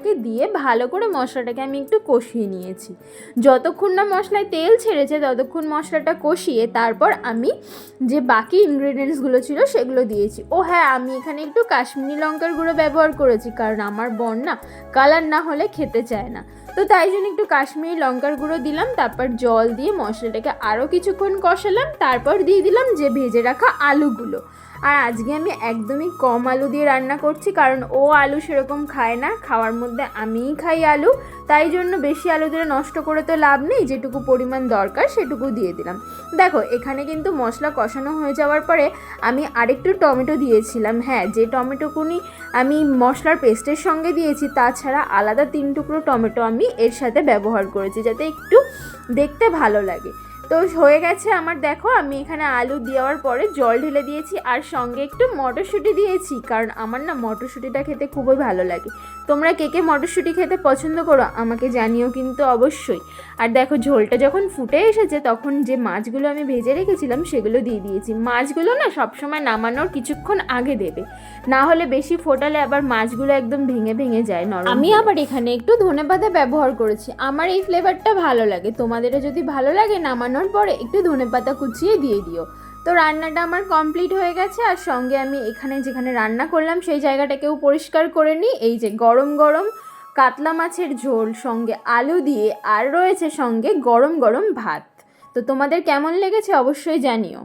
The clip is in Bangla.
কে দিয়ে ভালো করে মশলাটাকে আমি একটু কষিয়ে নিয়েছি। যতক্ষণ না মশলায় তেল ছেড়েছে ততক্ষণ মশলাটা কষিয়ে তারপর আমি যে বাকি ইনগ্রেডিয়েন্টসগুলো ছিল সেগুলো দিয়েছি। ও হ্যাঁ, আমি এখানে একটু কাশ্মীরি লঙ্কার গুঁড়ো ব্যবহার করেছি, কারণ আমার বোন না কালার না হলে খেতে চায় না, তো তাই জন্য একটু কাশ্মীরি লঙ্কার গুঁড়ো দিলাম। তারপর জল দিয়ে মশলাটাকে আরও কিছুক্ষণ কষালাম, তারপর দিয়ে দিলাম যে ভেজে রাখা আলুগুলো। আর আজকে আমি একদমই কম আলু দিয়ে রান্না করছি, কারণ ও আলু সেরকম খায় না, খাওয়ার মধ্যে আমিই খাই আলু, তাই জন্য বেশি আলু দিয়ে নষ্ট করে তো লাভ নেই, যেটুকু পরিমাণ দরকার সেটুকু দিয়ে দিলাম। দেখো এখানে কিন্তু মশলা কষানো হয়ে যাওয়ার পরে আমি আরেকটু টমেটো দিয়েছিলাম। হ্যাঁ, যে টমেটোকুনি আমি মশলার পেস্টের সঙ্গে দিয়েছি, তাছাড়া আলাদা 3 টুকরো টমেটো আমি এর সাথে ব্যবহার করেছি, যাতে একটু দেখতে ভালো লাগে। তো হয়ে গেছে আমার, দেখো আমি এখানে আলু দেওয়ার পরে জল ঢেলে দিয়েছি আর সঙ্গে একটু মটরশুঁটি দিয়েছি, কারণ আমার না মটরশুঁটিটা খেতে খুবই ভালো লাগে। তোমরা কে কে মটরশুঁটি খেতে পছন্দ করো আমাকে জানিও কিন্তু অবশ্যই। আর দেখো ঝোলটা যখন ফুটে এসেছে তখন যে মাছগুলো আমি ভেজে রেখেছিলাম সেগুলো দিয়ে দিয়েছি। মাছগুলো না সবসময় নামানোর কিছুক্ষণ আগে দেবে, না হলে বেশি ফোটালে আবার মাছগুলো একদম ভেঙে ভেঙে যায় নরম। আমি আবার এখানে একটু ধনেপাতা ব্যবহার করেছি, আমার এই ফ্লেভারটা ভালো লাগে। তোমাদেরও যদি ভালো লাগে নামানোর পরে একটু ধনেপাতা কুচিয়ে দিয়ে দিও। তো রান্নাটা আমার কমপ্লিট হয়ে গেছে, আর সঙ্গে আমি এখানে যেখানে রান্না করলাম সেই জায়গাটাকেও পরিষ্কার করে নিই। এই যে গরম গরম কাতলা মাছের ঝোল সঙ্গে আলু দিয়ে, আর রয়েছে সঙ্গে গরম গরম ভাত। তো তোমাদের কেমন লেগেছে অবশ্যই জানিও।